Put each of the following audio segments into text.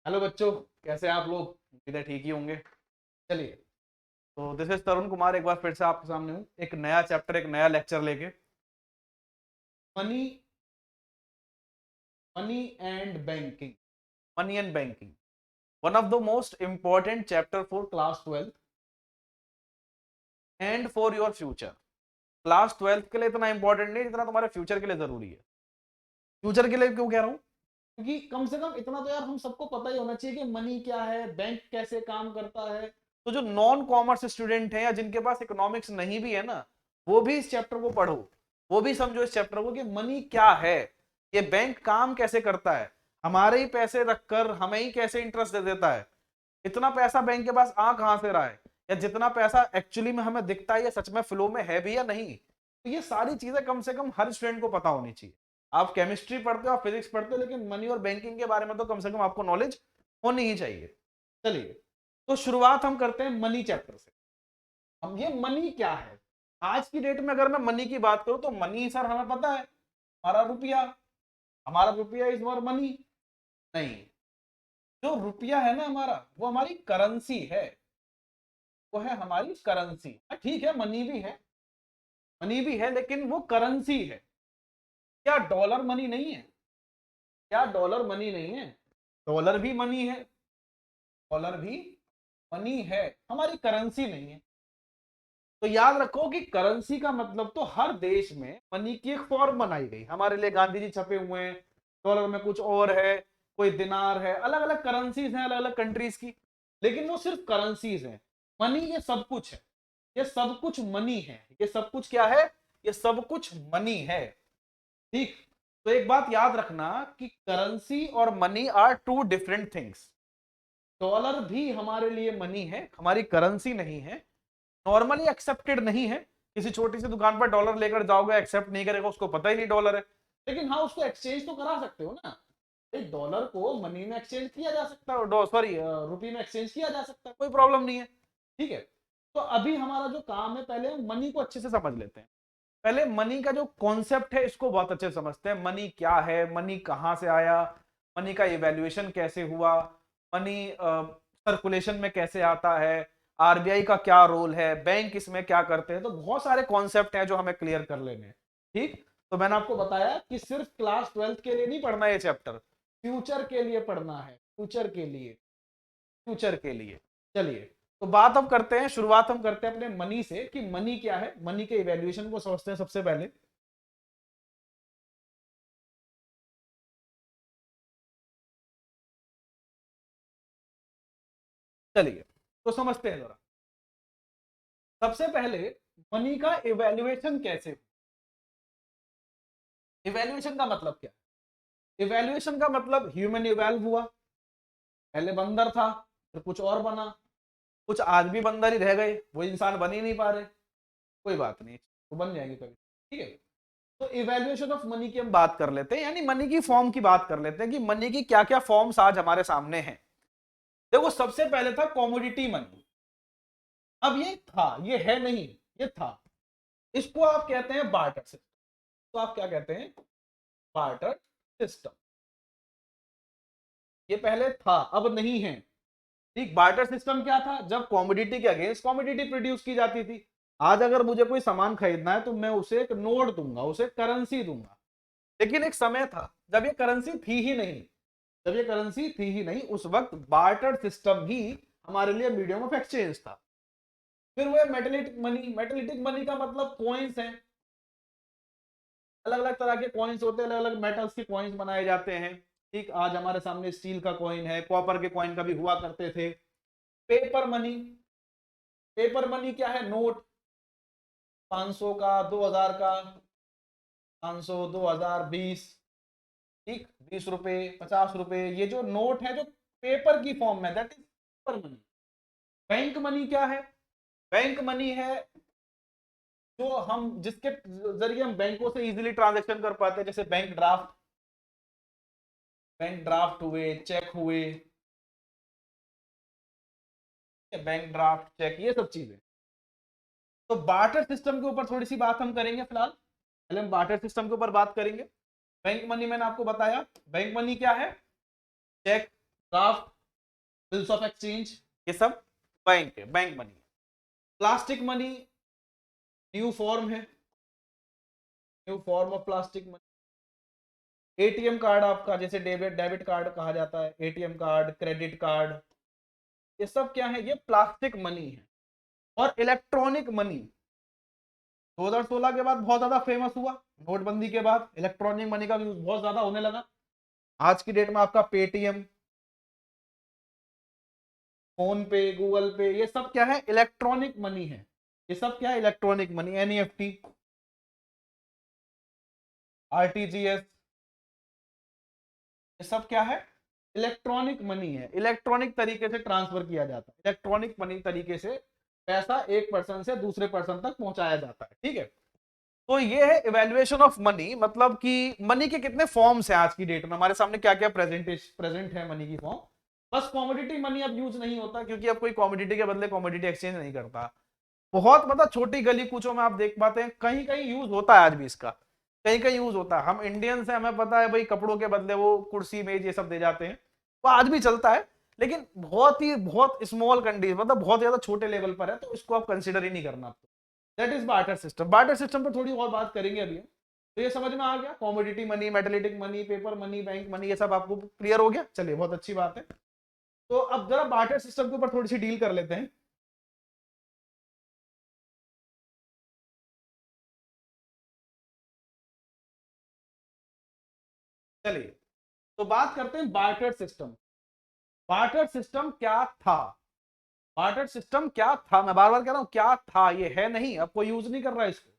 Hello बच्चों, कैसे हैं आप लोग? उम्मीद है ठीक ही होंगे। चलिए, तो दिस इज तरुण कुमार, एक बार फिर से आपके सामने हूँ एक नया चैप्टर, एक नया लेक्चर लेके। Money, money and banking. Money and banking, one of the most important chapter for class 12 and for your future. Class 12 के लिए इतना इंपॉर्टेंट नहीं जितना तुम्हारे फ्यूचर के लिए जरूरी है। फ्यूचर के लिए क्यों कह रहा हूँ? क्योंकि कम से कम इतना तो यार हम सबको पता ही होना चाहिए कि मनी क्या है, बैंक कैसे काम करता है। तो जो नॉन कॉमर्स स्टूडेंट हैं या जिनके पास इकोनॉमिक्स नहीं भी है ना, वो भी इस चैप्टर को पढ़ो, वो भी समझो इस चैप्टर को कि मनी क्या है, ये बैंक काम कैसे करता है, हमारे ही पैसे रखकर हमें ही कैसे इंटरेस्ट दे देता है, इतना पैसा बैंक के पास आ कहां से रहा है, या जितना पैसा एक्चुअली में हमें दिखता है ये सच में फ्लो में है भी या नहीं। तो ये सारी चीजें कम से कम हर स्टूडेंट को पता होनी चाहिए। आप केमिस्ट्री पढ़ते हो, आप फिजिक्स पढ़ते हो, लेकिन मनी और बैंकिंग के बारे में तो कम से कम आपको नॉलेज होनी ही चाहिए। चलिए, तो शुरुआत हम करते हैं मनी चैप्टर से। अब ये मनी क्या है? आज की डेट में अगर मैं मनी की बात करूं तो मनी सर हमें पता है, हमारा रुपया, हमारा रुपया इज मोर मनी। नहीं, जो रुपया है ना हमारा, वो हमारी करेंसी है, वो है हमारी करेंसी। ठीक है, मनी भी है, मनी भी है, लेकिन वो करेंसी है। क्या डॉलर मनी नहीं है? क्या डॉलर मनी नहीं है? डॉलर भी मनी है, डॉलर भी मनी है, हमारी करेंसी नहीं है। तो याद रखो कि करेंसी का मतलब तो हर देश में मनी की एक फॉर्म बनाई गई, हमारे लिए गांधी जी छपे हुए हैं, डॉलर में कुछ और है, कोई दिनार है, अलग अलग करेंसीज हैं अलग अलग कंट्रीज की, लेकिन वो सिर्फ करेंसीज हैं। मनी ये सब कुछ है, ये सब कुछ मनी है, ये सब कुछ क्या है? ये सब कुछ मनी है। ठीक, तो एक बात याद रखना कि करेंसी और money are two different things. Dollar भी हमारे लिए मनी है, हमारी करेंसी नहीं है, नॉर्मली एक्सेप्टेड नहीं है। किसी छोटी सी दुकान पर डॉलर लेकर जाओगे, एक्सेप्ट नहीं करेगा, उसको पता ही नहीं डॉलर है। लेकिन हाँ, उसको एक्सचेंज तो करा सकते हो ना। डॉलर को मनी में एक्सचेंज किया जा सकता है, सॉरी रुपये में एक्सचेंज किया जा सकता है, कोई प्रॉब्लम नहीं है। ठीक है, तो अभी हमारा जो काम है, पहले मनी को अच्छे से समझ लेते हैं। पहले मनी का जो कॉन्सेप्ट है इसको बहुत अच्छे से समझते हैं। मनी क्या है, मनी कहां से आया, मनी का इवेल्युएशन कैसे हुआ, मनी सर्कुलेशन में कैसे आता है, आरबीआई का क्या रोल है, बैंक इसमें क्या करते हैं। तो बहुत सारे कॉन्सेप्ट हैं जो हमें क्लियर कर लेने हैं। ठीक, तो मैंने आपको बताया कि सिर्फ क्लास 12 के लिए नहीं पढ़ना ये चैप्टर, फ्यूचर के लिए पढ़ना है, फ्यूचर के लिए, फ्यूचर के लिए। चलिए, तो बात अब करते हैं, शुरुआत हम करते हैं अपने मनी से कि मनी क्या है, मनी के इवैल्यूएशन को समझते हैं सबसे पहले। चलिए, तो समझते हैं जरा। सबसे पहले मनी का इवैल्यूएशन कैसे? इवैल्यूएशन का मतलब क्या है? इवैल्यूएशन का मतलब ह्यूमन इवैल्व हुआ, पहले बंदर था, फिर कुछ और बना, कुछ आज भी बंदर ही रह गए, वो इंसान बन ही नहीं पा रहे। कोई बात नहीं, वो बन जाएंगे कभी। ठीक है, तो इवैल्यूएशन ऑफ मनी की हम बात कर लेते हैं, यानी मनी की फॉर्म की बात कर लेते हैं कि मनी की क्या क्या फॉर्म्स आज हमारे सामने हैं। देखो, सबसे पहले था कॉमोडिटी मनी। अब ये था, ये है नहीं, ये था। इसको आप कहते हैं बार्टर सिस्टम। तो आप क्या कहते हैं? Barter system. ये पहले था, अब नहीं है। ठीक, बार्टर सिस्टम क्या था? जब कॉमोडिटी के अगेंस्ट कॉमोडिटी प्रोड्यूस की जाती थी। आज अगर मुझे कोई सामान खरीदना है तो मैं उसे एक नोट दूंगा, उसे करेंसी दूंगा। लेकिन एक समय था जब ये करेंसी थी ही नहीं, जब ये करेंसी थी ही नहीं, उस वक्त बार्टर सिस्टम ही हमारे लिए मीडियम ऑफ एक्सचेंज था। फिर वो मेटेलिटिक मनी। मेटेलिटिक मनी का मतलब कॉइन्स हैं, अलग अलग तरह के कॉइन्स होते हैं, अलग अलग मेटल्स के कॉइन्स बनाए जाते हैं। ठीक, आज हमारे सामने स्टील का कॉइन है, कॉपर के कॉइन कभी हुआ करते थे। Paper money. पेपर मनी क्या है? नोट, 500 का, 2000 का, 500, 2000, 20। ठीक, 20 रुपए, 50 रुपए, ये जो नोट है जो पेपर की फॉर्म में, that is paper money. Bank money क्या है? बैंक मनी है जो हम, जिसके जरिए हम बैंकों से इजीली ट्रांजैक्शन कर पाते हैं, जैसे बैंक ड्राफ्ट, बैंक ड्राफ्ट हुए, चेक हुए, बैंक ड्राफ्ट, चेक, ये सब चीजें। तो बार्टर सिस्टम के ऊपर थोड़ी सी बात हम करेंगे फिलहाल, पहले हम बार्टर सिस्टम के ऊपर बात करेंगे। बैंक मनी मैंने आपको बताया, बैंक मनी क्या है? Cheque, draft, bills of exchange, ये सब बैंक है, बैंक मनी है। प्लास्टिक मनी न्यू फॉर्म है, new form of plastic money. ATM card आपका, जैसे डेबिट डेबिट कार्ड कहा जाता है, एटीएम कार्ड, क्रेडिट कार्ड, ये सब क्या है, ये प्लास्टिक मनी है। और इलेक्ट्रॉनिक मनी 2016 के बाद बहुत ज्यादा फेमस हुआ, नोटबंदी के बाद इलेक्ट्रॉनिक मनी का यूज बहुत ज्यादा होने लगा। आज की डेट में आपका पेटीएम, फोन पे, गूगल पे, ये सब क्या है, इलेक्ट्रॉनिक मनी है। ये सब क्या है, इलेक्ट्रॉनिक मनी। एनईएफटी, आरटीजीएस, ये सब क्या है, इलेक्ट्रॉनिक मनी है। इलेक्ट्रॉनिक तरीके से ट्रांसफर किया जाता है, इलेक्ट्रॉनिक मनी तरीके से पैसा एक पर्सन से दूसरे पर्सन तक पहुंचाया जाता है, ठीक है। तो ये है इवेल्युएशन ऑफ मनी, मतलब कि मनी के कितने फॉर्म्स हैं आज की डेट में, हमारे सामने क्या क्या प्रेजेंट है मनी की फॉर्म। बस कॉमोडिटी मनी अब यूज नहीं होता, क्योंकि अब कोई कॉमोडिटी के बदले कॉमोडिटी एक्सचेंज नहीं करता। बहुत मतलब छोटी गली कूचों में आप देख पाते हैं, कहीं कहीं यूज होता है आज भी इसका, कहीं कहीं यूज होता है। हम इंडियंस हैं, हमें पता है भाई, कपड़ों के बदले वो कुर्सी मेज ये सब दे जाते हैं, वो आज भी चलता है, लेकिन बहुत स्मॉल कंडीशन, मतलब बहुत ज्यादा छोटे लेवल पर है, तो इसको आप कंसिडर ही नहीं करना। That is barter system. Barter system पर थोड़ी और बात करेंगे अभी। तो ये समझ में आ गया, commodity money, metallic money, paper money, bank money, ये सब आपको क्लियर हो गया। चलिए, बहुत अच्छी बात है। तो अब जरा बार्टर सिस्टम के ऊपर थोड़ी सी डील कर लेते हैं। चलिए, तो बात करते हैं बार्टर सिस्टम। बार्टर सिस्टम क्या था? बार्टर सिस्टम क्या था, मैं बार बार कह रहा हूं क्या था, ये है नहीं, अब कोई यूज नहीं कर रहा है इसको।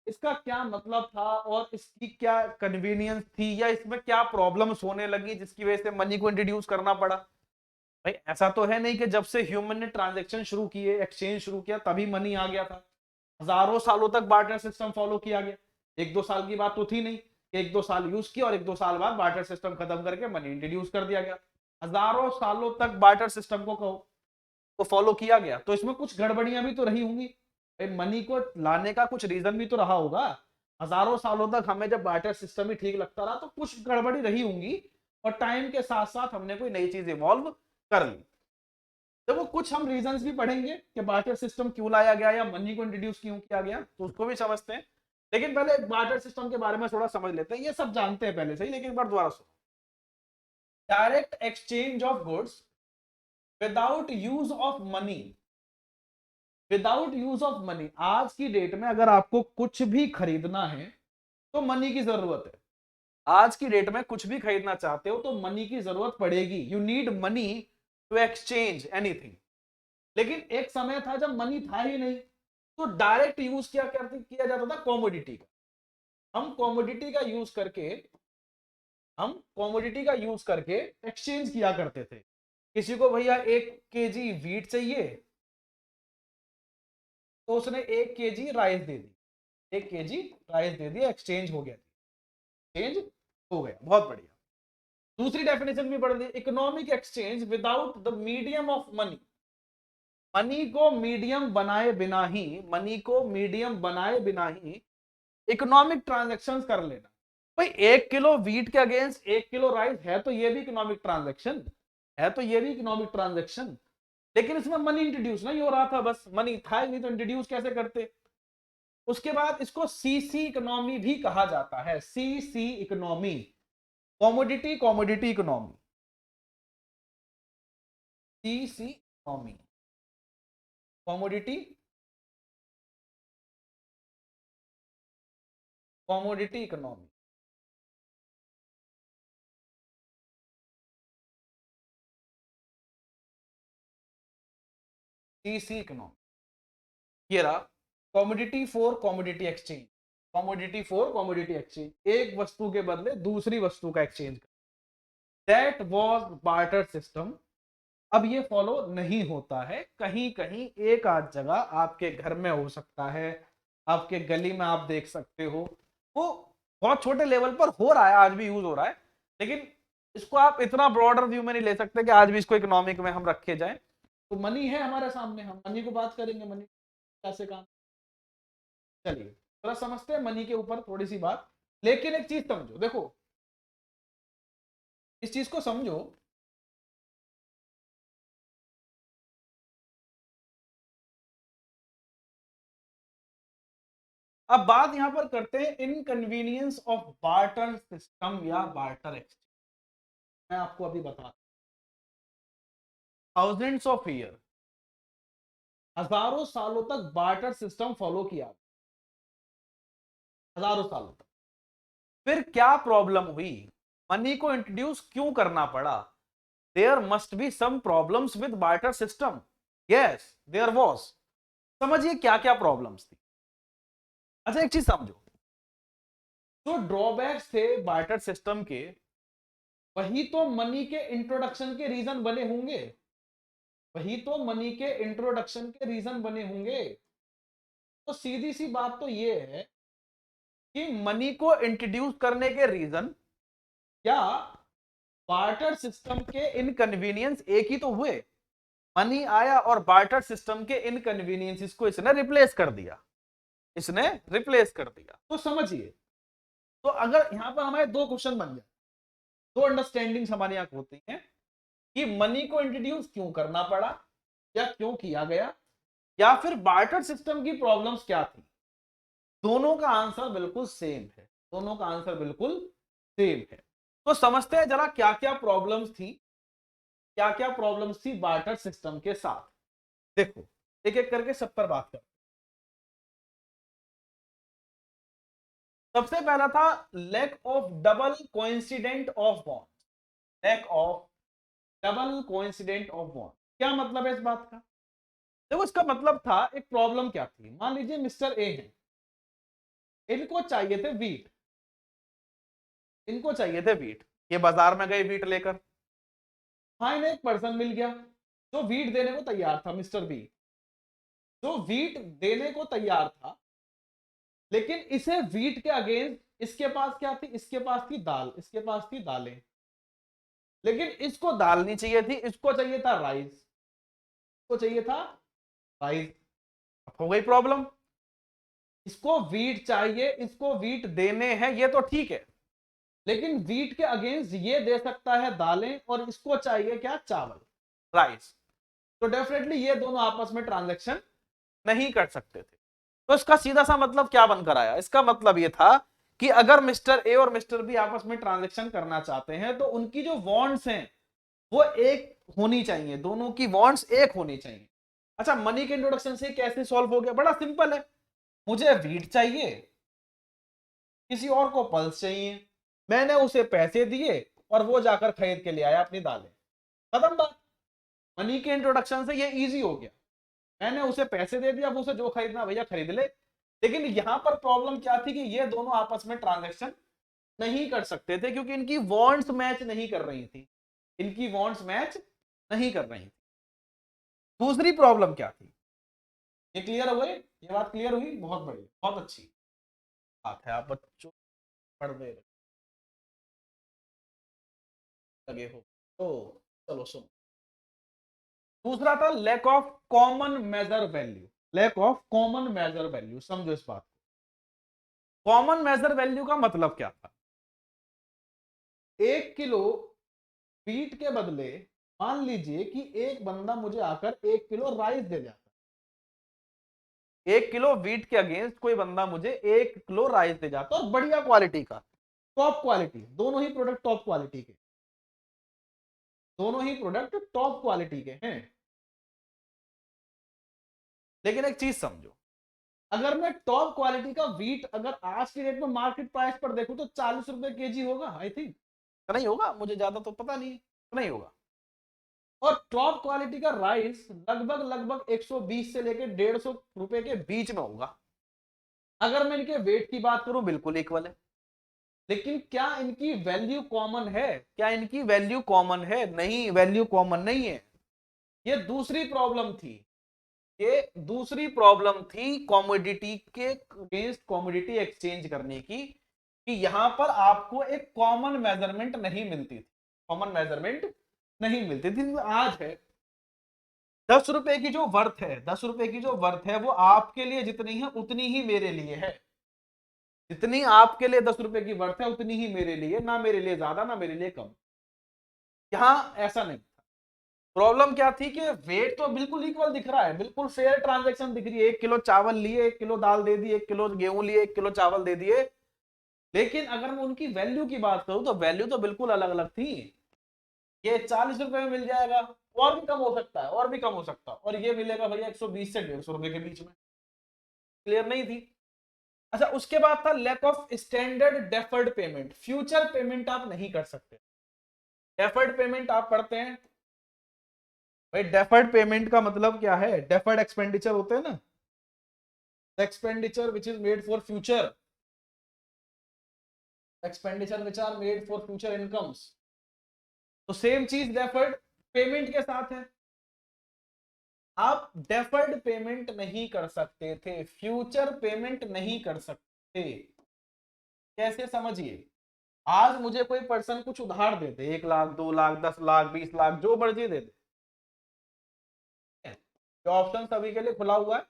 इसका क्या मतलब था, और इसकी क्या कन्वीनियंस थी, या इसमें क्या प्रॉब्लम्स होने लगी जिसकी वजह से मनी को इंट्रोड्यूस करना पड़ा। भाई ऐसा तो है नहीं कि जब से ह्यूमन ने ट्रांजैक्शन शुरू किए, एक्सचेंज शुरू किया, तभी मनी आ गया था। हजारों सालों तक बार्टर सिस्टम फॉलो किया गया। एक दो साल की बात तो थी नहीं, एक दो साल यूज किया और एक दो साल बाद बार्टर सिस्टम खत्म करके मनी इंट्रोड्यूस कर दिया गया। हजारों सालों तक बार्टर सिस्टम को फॉलो किया गया, तो इसमें कुछ गड़बड़ियां भी तो रही होंगी। मनी को लाने का कुछ रीजन भी तो रहा होगा। हजारों सालों तक हमें जब बार्टर सिस्टम ही ठीक लगता रहा, तो कुछ गड़बड़ी रही होंगी, और टाइम के साथ साथ हमने कोई नई चीज इवॉल्व कर ली। देखो, कुछ हम रीजंस भी पढ़ेंगे कि बार्टर सिस्टम क्यों लाया गया, या मनी को इंट्रोड्यूस क्यों किया गया, तो उसको भी समझते हैं। लेकिन पहले बार्टर सिस्टम के बारे में थोड़ा समझ लेते हैं। ये सब जानते हैं पहले से ही, लेकिन एक बार दोबारा सुनो। Direct exchange of goods without use of money. Without use of money, आज की डेट में अगर आपको कुछ भी खरीदना है तो मनी की जरूरत है। आज की डेट में कुछ भी खरीदना चाहते हो तो मनी की जरूरत पड़ेगी। You need money to exchange anything. लेकिन एक समय था जब मनी था ही नहीं, तो डायरेक्ट यूज किया जाता था कॉमोडिटी का। हम कॉमोडिटी का यूज करके हम कॉमोडिटी का यूज करके एक्सचेंज किया करते थे। किसी को भैया 1 kg वीट चाहिए, तो उसने 1 kg राइस दे दी, 1 kg राइस दे दिया, एक्सचेंज हो गया, एक्सचेंज हो गया, बहुत बढ़िया। दूसरी डेफिनेशन भी पढ़ ली, economic exchange without the medium of money. Money को मीडियम बनाए बिना ही, मनी को मीडियम बनाए बिना ही इकोनॉमिक ट्रांजेक्शन कर लेना। भाई 1 किलो वीट के अगेंस्ट 1 किलो राइस है, तो ये भी इकोनॉमिक ट्रांजेक्शन है, तो ये भी इकोनॉमिक ट्रांजेक्शन। लेकिन इसमें मनी इंट्रोड्यूस नहीं हो रहा था, बस मनी था ही नहीं, तो इंट्रोड्यूस कैसे करते। उसके बाद इसको सीसी इकोनॉमी भी कहा जाता है, CC economy, commodity commodity economy, CC economy, commodity commodity economy. CC economy, ये रहा commodity for commodity exchange. Commodity for commodity exchange, एक वस्तु के बदले दूसरी वस्तु का exchange. That was barter system. अब ये फॉलो नहीं होता है, कहीं कहीं एक आध जगह आपके घर में हो सकता है, आपके गली में आप देख सकते हो, वो बहुत छोटे लेवल पर हो रहा है, आज भी यूज हो रहा है। लेकिन इसको आप इतना ब्रॉडर व्यू में नहीं ले सकते कि आज भी इसको इकोनॉमिक में हम रखे जाए। तो मनी है हमारे सामने, हम मनी को बात करेंगे, मनी कैसे काम। चलिए, थोड़ा समझते हैं मनी के ऊपर थोड़ी सी बात। लेकिन एक चीज समझो, देखो इस चीज को समझो अब बात यहां पर करते हैं इनकन्वीनियंस ऑफ बार्टर सिस्टम या बार्टर एक्सचेंज। मैं आपको अभी बता, थाउजेंड्स ऑफ ईयर, हजारों सालों तक बार्टर सिस्टम फॉलो किया, हजारों सालों तक। फिर क्या प्रॉब्लम हुई, मनी को इंट्रोड्यूस क्यों करना पड़ा? There must be some problems with barter system. Yes there was. समझिए क्या क्या प्रॉब्लम्स थी। अच्छा एक चीज समझो, जो ड्रॉबैक्स थे बार्टर सिस्टम के, वही तो मनी के इंट्रोडक्शन के रीजन बने होंगे, वही तो मनी के इंट्रोडक्शन के रीजन बने होंगे। तो सीधी सी बात तो ये है कि मनी को इंट्रोड्यूस करने के रीजन या बार्टर सिस्टम के इनकन्वीनियंस एक ही तो हुए। मनी आया और बार्टर सिस्टम के इनकन्वीनियंस को इसने रिप्लेस कर दिया, इसने रिप्लेस कर दिया। तो समझिए, तो अगर यहां पर हमारे दो क्वेश्चन बन जाए, दो अंडरस्टैंडिंग हमारे यहां होती हैं कि मनी को इंट्रोड्यूस क्यों करना पड़ा या क्यों किया गया, या फिर बार्टर सिस्टम की प्रॉब्लम्स क्या थी। दोनों का आंसर बिल्कुल सेम है, दोनों का आंसर बिल्कुल सेम है। तो समझते हैं जरा क्या क्या प्रॉब्लम्स थी, क्या क्या प्रॉब्लम्स थी बार्टर सिस्टम के साथ। देखो एक एक करके सब पर बात कर। सबसे पहला था lack of double coincident of bond. Lack of double coincident of bond, क्या मतलब है इस बात का? देखो इसका मतलब था, एक प्रॉब्लम क्या थी, मान लीजिए मिस्टर ए है, इनको चाहिए थे वीट, इनको चाहिए थे वीट, ये बाजार में गए वीट लेकर। हाँ इन्हें एक पर्सन मिल गया जो वीट देने को तैयार था, मिस्टर बी जो वीट देने को तैयार था, लेकिन इसे वीट के अगेंस्ट इसके पास क्या थी, इसके पास थी दाल, इसके पास थी दालें, लेकिन इसको दाल नहीं चाहिए थी, इसको चाहिए था राइस, इसको चाहिए था राइस। हो गई प्रॉब्लम, इसको वीट चाहिए, इसको वीट देने हैं, ये तो ठीक है, लेकिन वीट के अगेंस्ट ये दे सकता है दालें और इसको चाहिए क्या, चावल, राइस। तो डेफिनेटली ये दोनों आपस में ट्रांजैक्शन नहीं कर सकते थे। तो इसका सीधा सा मतलब क्या बनकर आया, इसका मतलब ये था कि अगर मिस्टर ए और मिस्टर बी आपस में ट्रांजैक्शन करना चाहते हैं तो उनकी जो वॉन्ट्स हैं वो एक होनी चाहिए, दोनों की वॉन्ट्स एक होनी चाहिए। अच्छा मनी के इंट्रोडक्शन से कैसे सॉल्व हो गया, बड़ा सिंपल है, मुझे वीट चाहिए, किसी और को पल्स चाहिए, मैंने उसे पैसे दिए और वो जाकर खरीद के ले आया अपनी दालें, खत्म बात। मनी के इंट्रोडक्शन से ये इजी हो गया, मैंने उसे पैसे दे दिया, अब उसे जो खरीदना भैया खरीद ले। लेकिन यहां पर प्रॉब्लम क्या थी कि ये दोनों आपस में ट्रांजैक्शन नहीं कर सकते थे क्योंकि इनकी वॉन्ट्स मैच नहीं कर रही थी, इनकी वॉन्ट्स मैच नहीं कर रही थी। दूसरी प्रॉब्लम क्या थी, ये क्लियर हो गई, ये बात क्लियर हुई, बहुत बढ़िया, बहुत अच्छी बात है, आप बच्चों पढ़ने लगे हो तो चलो सुनो। दूसरा था lack of common measure value, lack of common measure value, समझो इस बात को। कॉमन मेजर वैल्यू का मतलब क्या था, 1 किलो वीट के बदले मान लीजिए कि एक बंदा मुझे आकर 1 किलो राइस दे जाता, 1 किलो वीट के अगेंस्ट कोई बंदा मुझे 1 किलो राइस दे जाता और बढ़िया क्वालिटी का, टॉप क्वालिटी, दोनों ही प्रोडक्ट टॉप क्वालिटी के, दोनों ही प्रोडक्ट टॉप क्वालिटी के हैं। लेकिन एक चीज समझो, अगर मैं टॉप क्वालिटी का वीट अगर आज की डेट में मार्केट प्राइस पर देखूं तो 40 रुपए केजी होगा आई थिंक, नहीं होगा, मुझे ज्यादा तो पता नहीं, नहीं होगा। और टॉप क्वालिटी का राइस लगभग लगभग 120 से लेकर 150 रुपए के बीच में होगा। अगर मैं इनके वेट की बात करूं बिल्कुल इक्वल है, लेकिन क्या इनकी वैल्यू कॉमन है, क्या इनकी वैल्यू कॉमन है, नहीं वैल्यू कॉमन नहीं है। ये दूसरी प्रॉब्लम थी, ये दूसरी प्रॉब्लम थी कॉमोडिटी के अगेंस्ट कॉमोडिटी एक्सचेंज करने की, कि यहां पर आपको एक कॉमन मेजरमेंट नहीं मिलती थी, कॉमन मेजरमेंट नहीं मिलती थी। आज है 10 रुपए की जो वर्थ है, 10 रुपए की जो वर्थ है वो आपके लिए जितनी है उतनी ही मेरे लिए है, जितनी आपके लिए 10 रुपए की वर्थ है उतनी ही मेरे लिए, ना मेरे लिए ज्यादा ना मेरे लिए कम। यहां ऐसा नहीं था, प्रॉब्लम क्या थी कि वेट तो बिल्कुल इक्वल दिख रहा है, बिल्कुल फेयर ट्रांजैक्शन दिख रही है, 1 किलो चावल लिए 1 किलो दाल दे दी, 1 किलो गेहूं लिए 1 किलो चावल दे दिए, लेकिन अगर मैं उनकी वैल्यू की बात करूं तो वैल्यू तो बिल्कुल अलग अलग थी। ये 40 रुपए में मिल जाएगा, और भी कम हो सकता है, और भी कम हो सकता है, और ये मिलेगा भैया 120 से 150 रुपए के बीच में। क्लियर नहीं थी? अच्छा, उसके बाद था lack of standard deferred payment, future payment आप नहीं कर सकते। डेफर्ड पेमेंट आप पढ़ते हैं भाई, डेफर्ड पेमेंट का मतलब क्या है? डेफर्ड एक्सपेंडिचर होते हैं ना, expenditure which is made for future, expenditure which are made for future incomes. तो सेम चीज डेफर्ड पेमेंट के साथ है, आप डेफर्ड पेमेंट नहीं कर सकते थे, फ्यूचर पेमेंट नहीं कर सकते। कैसे? समझिए, आज मुझे कोई पर्सन कुछ उधार देते, 1 लाख 2 लाख 10 लाख 20 लाख जो मर्जी दे दे, तो ऑप्शन सभी के लिए खुला हुआ है,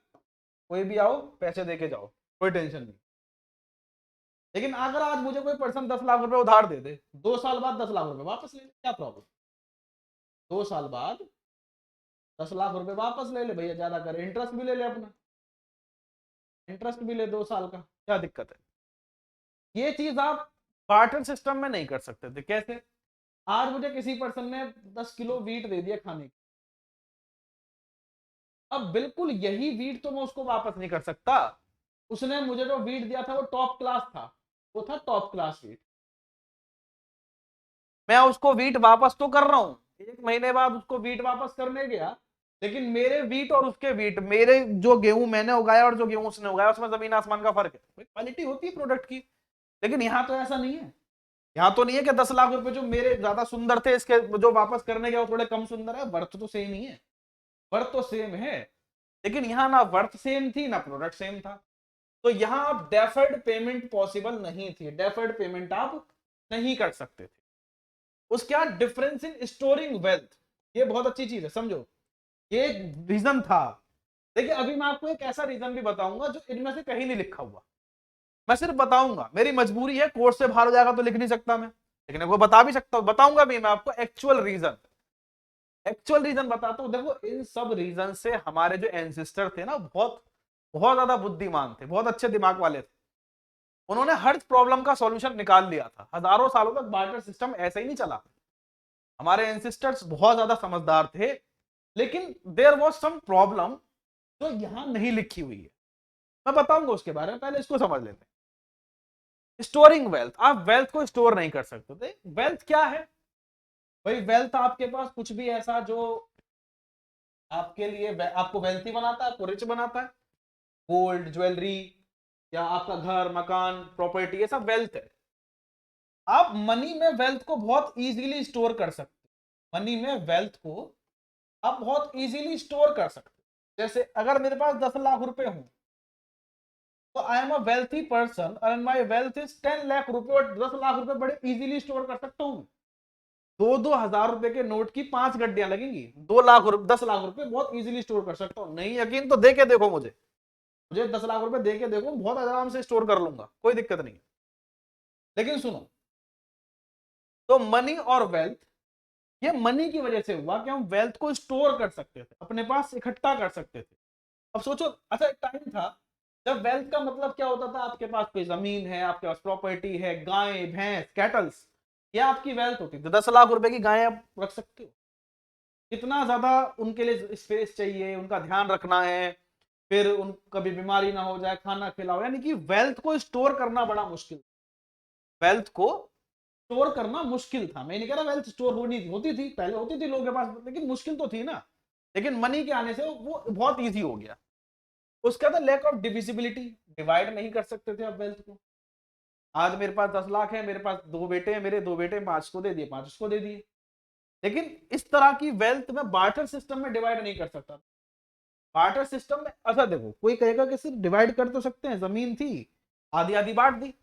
कोई भी आओ पैसे दे के जाओ, कोई टेंशन नहीं। लेकिन अगर आज मुझे कोई पर्सन 10 लाख रुपए उधार दे दे, 2 साल बाद 10 लाख रुपए वापस ले ले, क्या प्रॉब्लम? 2 साल बाद 10 लाख रुपए वापस ले ले भैया, ज्यादा कर इंटरेस्ट भी ले ले, अपना इंटरेस्ट भी ले 2 साल का, क्या दिक्कत है? ये चीज आप बार्टर सिस्टम में नहीं कर सकते थे। कैसे? आज मुझे किसी पर्सन ने 10 किलो वीट दे दिया खाने की, अब बिल्कुल यही वीट तो मैं उसको वापस नहीं कर सकता। उसने मुझे जो वीट दिया था वो टॉप क्लास था, वो था टॉप क्लास वीट, मैं उसको वीट वापस तो कर रहा हूं, 1 महीने बाद उसको वीट वापस करने गया, लेकिन मेरे वीट और उसके वीट, मेरे जो गेहूं मैंने उगाया और जो गेहूं उसने उगाया, उसमें जमीन आसमान का फर्क है। क्वालिटी होती है प्रोडक्ट की, लेकिन यहां तो ऐसा नहीं है। यहाँ तो नहीं है कि 10 लाख रुपए जो मेरे ज्यादा सुंदर थे, इसके जो वापस करने गया वो थोड़े कम सुंदर है, वर्थ तो सेम ही है, वर्थ तो सेम है। लेकिन यहाँ ना वर्थ सेम थी ना प्रोडक्ट सेम था, तो यहाँ आप डेफर्ड पेमेंट पॉसिबल नहीं थी, डेफर्ड पेमेंट आप नहीं कर सकते थे। उसके बाद डिफरेंस इन स्टोरिंग वेल्थ, ये बहुत अच्छी चीज है, समझो, ये एक रीजन था। देखिए अभी मैं आपको एक ऐसा रीजन भी बताऊंगा जो इनमें से कहीं नहीं लिखा हुआ, मैं सिर्फ बताऊंगा, मेरी मजबूरी है, कोर्स से बाहर हो जाएगा तो लिख नहीं सकता मैं, लेकिन वो बता भी सकता हूं, बताऊंगा भी मैं आपको एक्चुअल रीजन, एक्चुअल रीजन बताता हूं। देखो इन सब रीजन से हमारे जो एंसेस्टर थे ना, बहुत बहुत ज्यादा बुद्धिमान थे, बहुत अच्छे दिमाग वाले थे, उन्होंने हर प्रॉब्लम का सॉल्यूशन निकाल लिया था। हजारों सालों तक बार्टर सिस्टम ऐसे ही नहीं चला, हमारे एंसेस्टर्स बहुत ज्यादा समझदार थे, लेकिन देयर वाज सम प्रॉब्लम जो यहां नहीं लिखी हुई है, मैं बताऊंगा उसके बारे में, पहले इसको समझ लेते हैं। स्टोरिंग वेल्थ, आप वेल्थ को स्टोर नहीं कर सकते थे। वेल्थ क्या है भाई? वेल्थ आपके पास कुछ भी ऐसा जो आपके लिए आपको वेल्थी बनाता है, आपको रिच बनाता है, गोल्ड ज्वेलरी या आपका घर मकान प्रॉपर्टी, ये सब वेल्थ है। आप मनी में वेल्थ को बहुत इजीली स्टोर कर सकते, मनी में वेल्थ को आप बहुत इजीली स्टोर कर सकते। जैसे अगर मेरे पास 10 लाख रुपए हो, तो I am a wealthy person and my wealth is 10 lakh रुपए, और 10 लाख रुपए बड़े इजीली स्टोर कर सकता हूं। 2-2 हजार रुपए के नोट की 5 गड्डियां लगेंगी, 2 लाख रुपए 10 लाख रुपए बहुत इजीली स्टोर कर सकता हूँ। नहीं यकीन तो दे के देखो, मुझे मुझे 10 लाख रुपए दे के देखो, बहुत आराम से स्टोर कर लूंगा, कोई दिक्कत नहीं। लेकिन सुनो, तो मनी और वेल्थ, ये मनी की वजह से हुआ कि हम वेल्थ को स्टोर कर सकते थे, अपने पास इकट्ठा कर सकते थे। अब सोचो, अच्छा एक टाइम था जब वेल्थ का मतलब क्या होता था, आपके पास कोई जमीन है, आपके पास प्रॉपर्टी है, गाय भैंस कैटल्स, ये आपकी वेल्थ होती थी। 10 लाख रुपए की गाय आप रख सकते हो, कितना ज्यादा उनके लिए स्पेस चाहिए, उनका ध्यान रखना है, फिर उन कभी बीमारी ना हो जाए, खाना खिलाओ, यानी कि वेल्थ को स्टोर करना बड़ा मुश्किल, वेल्थ को स्टोर करना मुश्किल था। मैं नहीं कह रहा वेल्थ स्टोर होती थी, पहले होती थी लोगों के पास, लेकिन मुश्किल तो थी ना। लेकिन मनी के आने से वो बहुत इजी हो गया। उसका था लैक ऑफ डिविजिबिलिटी, डिवाइड नहीं कर सकते थे आप वेल्थ को। आज मेरे पास 10 लाख है, मेरे पास 2 बेटे हैं, मेरे 2 बेटे 5 को दे दिए, 5 उसको दे दिए। लेकिन इस तरह की वेल्थ में बार्टर सिस्टम में डिवाइड नहीं कर सकता। बार्टर सिस्टम में अच्छा देखो, कोई कहेगा कि सिर्फ डिवाइड कर तो सकते हैं, जमीन थी आधी आधी बांट दी,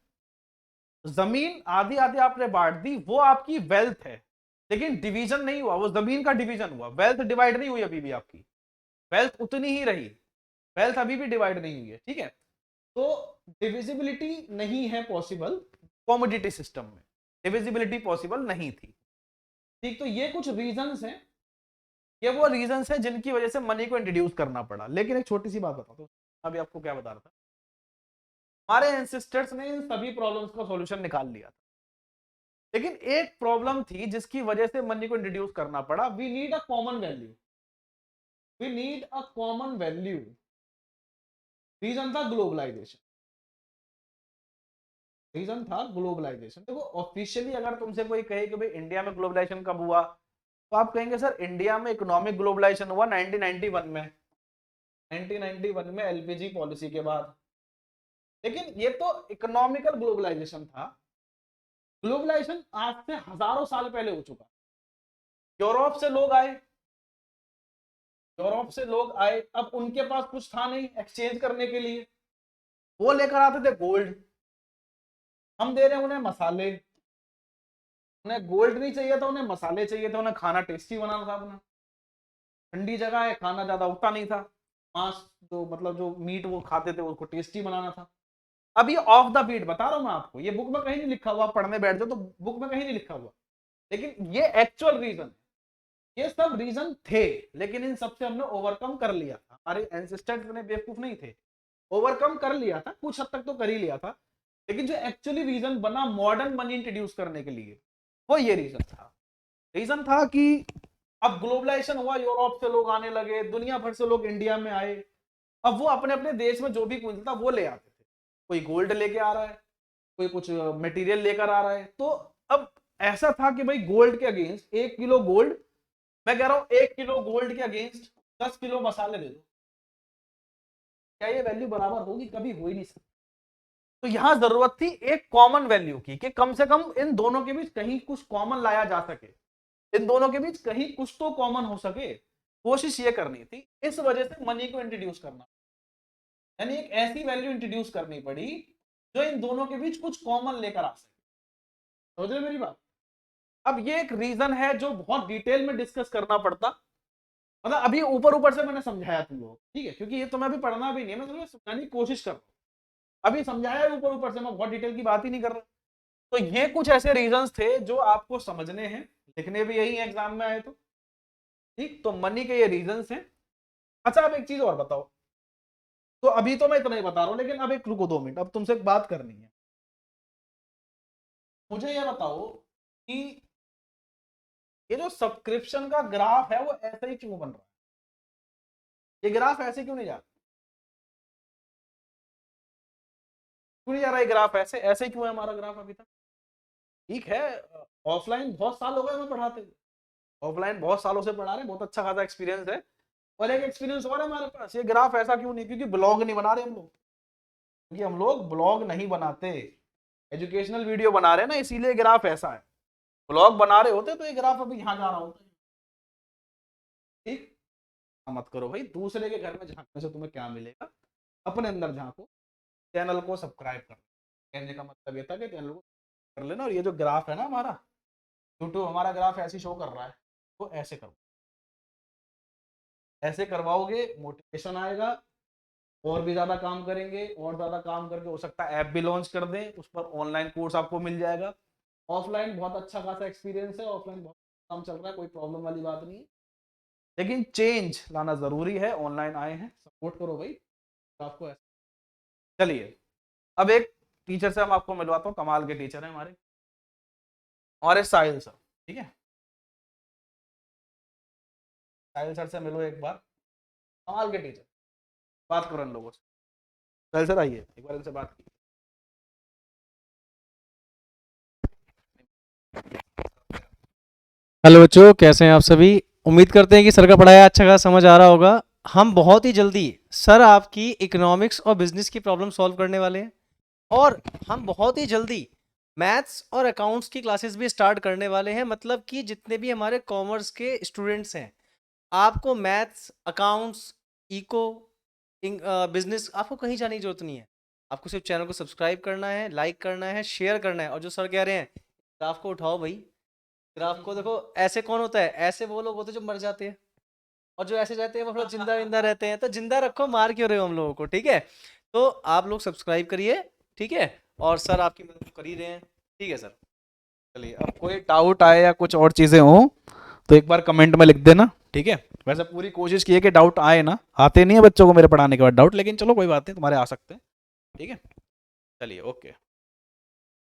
जमीन आधी आधी आपने बांट दी, वो आपकी वेल्थ है, लेकिन डिवीजन नहीं हुआ, वो जमीन का डिवीजन हुआ, वेल्थ डिवाइड नहीं हुई अभी भी आपकी, वेल्थ उतनी ही रही, वेल्थ अभी भी डिवाइड नहीं हुई है, ठीक है। तो डिविजिबिलिटी नहीं है पॉसिबल, कॉमोडिटी सिस्टम में डिविजिबिलिटी पॉसिबल नहीं थी। ठीक, तो ये कुछ रीजंस हैं ये वो रीजंस है जिनकी वजह से मनी को इंट्रोड्यूस करना पड़ा। लेकिन एक छोटी सी बात बताता हूँ, अभी आपको क्या बता रहा था, हमारे एंसेस्टर्स ने इन सभी प्रॉब्लम्स का सॉल्यूशन निकाल लिया था, लेकिन एक प्रॉब्लम थी जिसकी वजह से मनी को इंट्रोड्यूस करना पड़ा। We need a common value, we need a common value. Reason था ग्लोबलाइजेशन, रीजन था ग्लोबलाइजेशन। देखो ऑफिशियली अगर तुमसे कोई कहे कि भाई इंडिया में ग्लोबलाइजेशन कब हुआ, तो आप कहेंगे सर इंडिया में इकोनॉमिक ग्लोबलाइजेशन हुआ 1991 में, 1991 में एलपीजी पॉलिसी के बाद। लेकिन ये तो इकोनॉमिकल ग्लोबलाइजेशन था। ग्लोबलाइजेशन आज से हजारों साल पहले हो चुका। यूरोप से लोग आए, यूरोप से लोग आए, अब उनके पास कुछ था नहीं एक्सचेंज करने के लिए, वो लेकर आते थे गोल्ड, हम दे रहे हैं उन्हें मसाले। उन्हें गोल्ड नहीं चाहिए था, उन्हें मसाले चाहिए थे, उन्हें खाना टेस्टी बनाना था अपना। ठंडी जगह है, खाना ज्यादा उगता नहीं था, मांस जो मतलब जो मीट वो खाते थे उसको टेस्टी बनाना था। अब ये ऑफ द बीट बता रहा हूं मैं आपको, ये बुक में कहीं नहीं लिखा हुआ, पढ़ने बैठ जाओ तो बुक में कहीं नहीं लिखा हुआ, लेकिन ये एक्चुअल रीजन, ये सब रीजन थे, लेकिन इन सबसे हमने ओवरकम कर लिया था। हमारे एंसेस्टर्स इतने बेवकूफ नहीं थे, ओवरकम कर लिया था, कुछ हद तक तो कर ही लिया था। लेकिन जो एक्चुअली रीजन बना मॉडर्न मनी इंट्रोड्यूस करने के लिए, वो ये रीजन था। रीजन था कि अब ग्लोबलाइजेशन हुआ, यूरोप से लोग आने लगे, दुनिया भर से लोग इंडिया में आए, अब वो अपने अपने देश में जो भी कुछ था वो ले आते थे। कोई गोल्ड लेके आ रहा है, कोई कुछ मटेरियल लेकर आ रहा है। तो अब ऐसा था कि भाई गोल्ड के अगेंस्ट 1 किलो गोल्ड, मैं कह रहा हूं 1 किलो गोल्ड के अगेंस्ट 10 किलो मसाले दे दो, क्या ये वैल्यू बराबर होगी? कभी हो ही नहीं सकती। तो यहां जरूरत थी एक कॉमन वैल्यू की, कि कम से कम इन दोनों के बीच कहीं कुछ कॉमन लाया जा सके, इन दोनों के बीच कहीं कुछ तो कॉमन हो सके। कोशिश ये करनी थी, इस वजह से मनी को इंट्रोड्यूस करना, यानी एक ऐसी वैल्यू इंट्रोड्यूस करनी पड़ी जो इन दोनों के बीच कुछ कॉमन लेकर आ सके। समझ रहे मेरी बात? अब ये एक रीजन है जो बहुत डिटेल में डिस्कस करना पड़ता, मतलब अभी ऊपर ऊपर से मैंने समझाया तुम लोग, ठीक है, क्योंकि ये तुम्हें अभी पढ़ना भी नहीं है, मैं तुम्हें समझाने की कोशिश कर रहा हूं। अभी समझाया ऊपर ऊपर से, मैं बहुत डिटेल की बात ही नहीं कर रहा। तो ये कुछ ऐसे रीजंस थे जो आपको समझने हैं, लिखने भी यही एग्जाम में आए तो ठीक। तो मनी के ये रीजंस हैं। अच्छा अब एक चीज और बताओ, तो अभी तो मैं इतना ही बता रहा हूं, लेकिन अब एक रुको 2 मिनट, अब तुमसे एक बात करनी है। मुझे ये बताओ कि ये जो सब्सक्रिप्शन का ग्राफ है वो ऐसे ही क्यों बन रहा है? ये ग्राफ ऐसे क्यों नहीं जा रहा? क्यों नहीं जा रहा है ग्राफ ऐसे? ऐसे क्यों है हमारा ग्राफ अभी तक? ठीक है, ऑफलाइन बहुत साल हो गए हमें पढ़ाते हुए, ऑफलाइन बहुत सालों से पढ़ा रहे हैं, बहुत अच्छा खासा एक्सपीरियंस है। और एक एक्सपीरियंस और है हमारे पास, ये ग्राफ ऐसा क्यों नहीं? क्योंकि ब्लॉग नहीं बना रहे हम लोग, क्योंकि हम लोग ब्लॉग नहीं बनाते, एजुकेशनल वीडियो बना रहे हैं ना, इसीलिए ग्राफ ऐसा है। ब्लॉग बना रहे होते तो ये ग्राफ अभी यहाँ जा रहा होता। ठीक, मत करो भाई, दूसरे के घर में झांकने से तुम्हें क्या मिलेगा, अपने अंदर झांको। चैनल को सब्सक्राइब कर, कहने का मतलब ये था कि चैनल को कर लेना। और ये जो ग्राफ है ना हमारा, यूट्यूब हमारा ग्राफ ऐसे शो कर रहा है, तो ऐसे करो, ऐसे करवाओगे मोटिवेशन आएगा, और भी ज्यादा काम करेंगे, और ज्यादा काम करके हो सकता है ऐप भी लॉन्च कर दें, उस पर ऑनलाइन कोर्स आपको मिल जाएगा। ऑफलाइन बहुत अच्छा खासा एक्सपीरियंस है, ऑफलाइन बहुत काम चल रहा है, कोई प्रॉब्लम वाली बात नहीं है, लेकिन चेंज लाना जरूरी है। ऑनलाइन आए हैं, सपोर्ट करो भाई आपको ऐसा। चलिए अब एक टीचर से हम आपको मिलवाता हूँ, कमाल के टीचर हैं हमारे, और साहिल सर, ठीक है, साहिल सर से मिलो एक बार, कमाल के टीचर, बात करो इन लोगों से। साहिल सर आइए एक बार इनसे बात कीजिए। हेलो बच्चों, कैसे हैं आप सभी। उम्मीद करते हैं कि सर का पढ़ाया अच्छा खासा समझ आ रहा होगा। हम बहुत ही जल्दी सर आपकी इकोनॉमिक्स और बिजनेस की प्रॉब्लम सॉल्व करने वाले हैं, और हम बहुत ही जल्दी मैथ्स और अकाउंट्स की क्लासेस भी स्टार्ट करने वाले हैं। मतलब कि जितने भी हमारे कॉमर्स के स्टूडेंट्स हैं, आपको मैथ्स, अकाउंट्स, इको, बिजनेस, आपको कहीं जाने की जरूरत नहीं है। आपको सिर्फ चैनल को सब्सक्राइब करना है, लाइक करना है, शेयर करना है। और जो सर कह रहे हैं, ग्राफ को उठाओ भाई, ग्राफ को देखो। ऐसे कौन होता है? ऐसे वो लोग होते हैं जो मर जाते हैं, और जो ऐसे जाते हैं वो थोड़ा जिंदा विंदा रहते हैं। तो जिंदा रखो, मार क्यों रहे हो हम लोगों को? ठीक है, तो आप लोग सब्सक्राइब करिए, ठीक है, और सर आपकी मदद कर ही रहे हैं। ठीक है सर। चलिए, अब कोई डाउट आए या कुछ और चीजें हो तो एक बार कमेंट में लिख देना, ठीक है। वैसे पूरी कोशिश की है कि डाउट आए ना, आते नहीं है बच्चों को मेरे पढ़ाने के बाद डाउट, लेकिन चलो कोई बात नहीं, तुम्हारे आ सकते हैं। ठीक है, चलिए ओके।